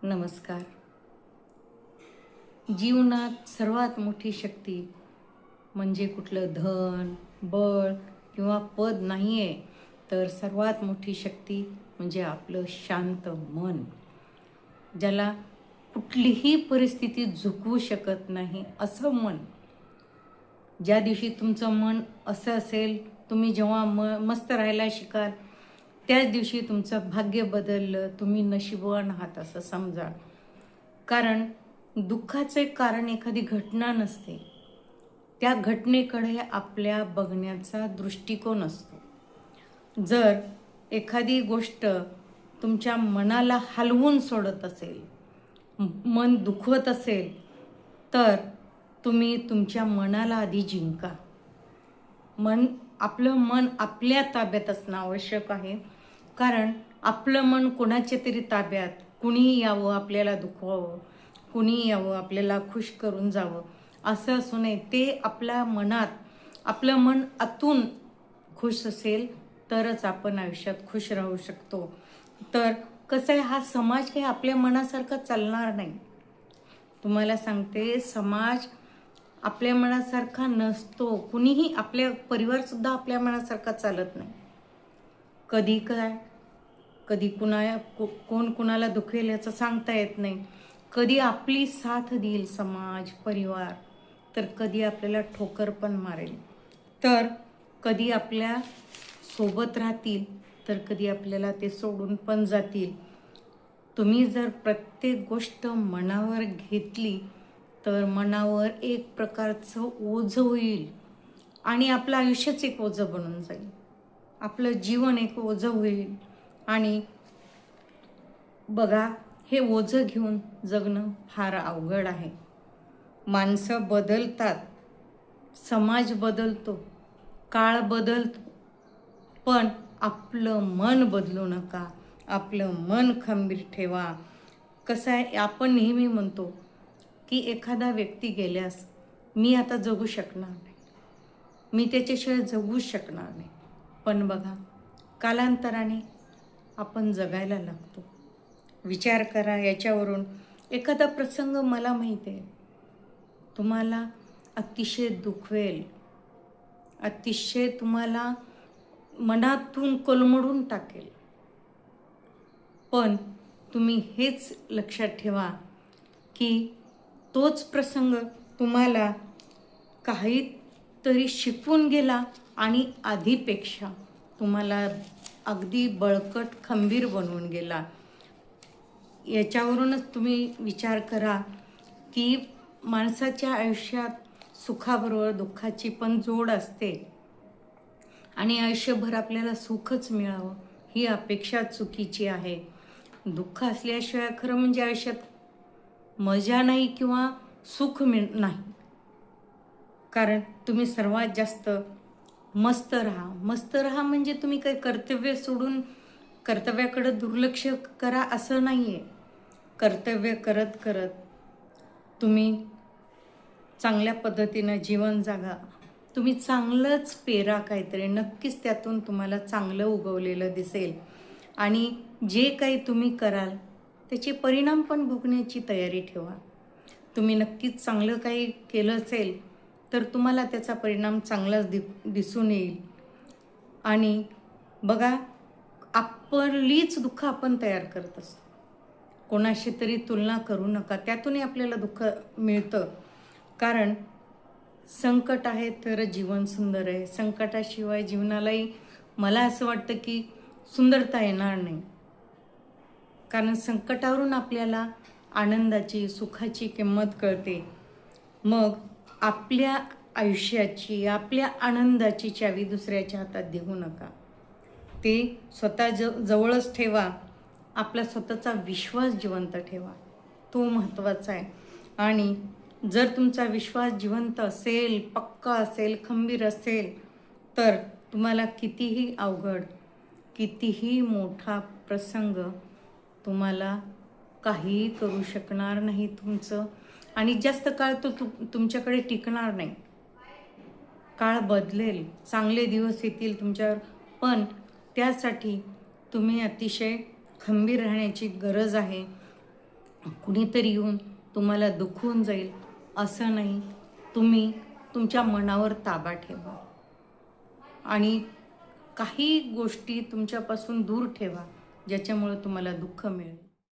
नमस्कार. जीवनात सर्वात मोठी शक्ती म्हणजे कुठलं धन, बळ किंवा पद नाही आहे, तर सर्वात मोठी शक्ती म्हणजे आपलं शांत मन, ज्याला कुठलीही परिस्थिती झुकवू शकत नाही असं मन. ज्या दिवशी तुमचं मन असं असेल, तुम्ही जेव्हा मस्त राहायला शिकाल, त्याच दिवशी तुमचं भाग्य बदललं, तुम्ही नशीबवान आहात असं समजा. कारण दुःखाचे कारण एखादी घटना नसते, त्या घटनेकडे आपल्या बघण्याचा दृष्टिकोन असतो. जर एखादी गोष्ट तुमच्या मनाला हलवून सोडत असेल, मन दुखवत असेल, तर तुम्ही तुमच्या मनाला आधी जिंका. आपलं मन आपल्या ताब्यात असणं आवश्यक आहे. कारण आपलं मन कोणाच्या तरी ताब्यात, कुणीही यावं आपल्याला दुखवावं, कुणीही यावं आपल्याला खुश करून जावं असं असू नये. ते आपल्या मनात, आपलं मन आतून खुश असेल तरच आपण आयुष्यात खुश राहू शकतो. तर कसं आहे, हा समाज काही आपल्या मनासारखा चालणार नाही. तुम्हाला सांगते, समाज आपल्या मनासारखा नसतो. कुणीही, आपल्या परिवारसुद्धा आपल्या मनासारखा चालत नाही. कधी कोण कुणाला दुखेल याचं सांगता येत नाही. कधी आपली साथ देईल समाज, परिवार, तर कधी आपल्याला ठोकर पण मारेल. तर कधी आपल्या सोबत राहतील, तर कधी आपल्याला ते सोडून पण जातील. तुम्ही जर प्रत्येक गोष्ट मनावर घेतली तर मनावर एक प्रकारचं ओझं होईल आणि आपलं आयुष्यच एक ओझं बनून जाईल. आपलं जीवन एक ओझं होईल. आणि बघा, हे ओझं घेऊन जगणं फार अवघड आहे. माणसं बदलतात, समाज बदलतो, काळ बदलतो, पण आपलं मन बदलू नका. आपलं मन खंबीर ठेवा. कसं आहे, आपण नेहमी म्हणतो की एखादा व्यक्ती गेल्यास मी आता जगू शकणार नाही, मी त्याच्याशिवाय जगूच शकणार नाही. पण बघा, कालांतराने आपण जगायला लागतो. विचार करा याच्यावरून. एखादा प्रसंग मला माहिती आहे, तुम्हाला अतिशय दुखवेल, अतिशय तुम्हाला मनातून कोलमडून टाकेल. पण तुम्ही हेच लक्षात ठेवा की तोच प्रसंग तुम्हाला काहीतरी शिकवून गेला आणि आधीपेक्षा तुम्हाला अगदी बळकट, खंबीर बनवून गेला. याच्यावरूनच तुम्ही विचार करा की माणसाच्या आयुष्यात सुखाबरोबर दुःखाची पण जोड असते आणि आयुष्यभर आपल्याला सुखच मिळावं ही अपेक्षा चुकीची आहे. दुःख असल्याशिवाय खरं म्हणजे आयुष्यात मजा नाही किंवा सुख नाही. कारण तुम्ही सर्वात जास्त मस्त राहा म्हणजे तुम्ही काही कर्तव्य सोडून कर्तव्याकडे दुर्लक्ष करा असं नाही आहे. कर्तव्य करत करत तुम्ही चांगल्या पद्धतीनं जीवन जगा. तुम्ही चांगलंच पेरा काहीतरी, नक्कीच त्यातून तुम्हाला चांगलं उगवलेलं दिसेल. आणि जे काही तुम्ही कराल त्याचे परिणाम पण भोगण्याची तयारी ठेवा. तुम्ही नक्कीच चांगलं काही केलं असेल तर तुम्हाला त्याचा परिणाम चांगलाच दिसून येईल. आणि बघा, आपलीच दुःख आपण तयार करत असतो. कोणाशी तरी तुलना करू नका, त्यातूनही आपल्याला दुःख मिळतं. कारण संकट आहे तर जीवन सुंदर आहे. संकटाशिवाय जीवनालाही मला असं वाटतं की सुंदरता येणार नाही. कारण संकटावरून आपल्याला आनंदाची, सुखाची किंमत कळते. मग आपल्या आयुष्याची, आपल्या आनंदाची चावी दुसऱ्याच्या हातात देऊ नका. ते स्वतः जवळच ठेवा. आपला स्वतःचा विश्वास जिवंत ठेवा, तो महत्त्वाचा आहे. आणि जर तुमचा विश्वास जिवंत असेल, पक्का असेल, खंबीर असेल, तर तुम्हाला कितीही अवघड, कितीही मोठा प्रसंग तुम्हाला काहीही करू शकणार नाही तुमचं. आणि जास्त काळ तो तुमच्याकडे टिकणार नाही. काळ बदलेल, चांगले दिवस येतील तुमच्यावर, पण त्यासाठी तुम्ही अतिशय खंबीर राहण्याची गरज आहे. कुणीतरी येऊन तुम्हाला दुखवून जाईल असं नाही. तुम्ही तुमच्या मनावर ताबा ठेवा आणि काही गोष्टी तुमच्यापासून दूर ठेवा ज्याच्यामुळे तुम्हाला दुःख मिळेल.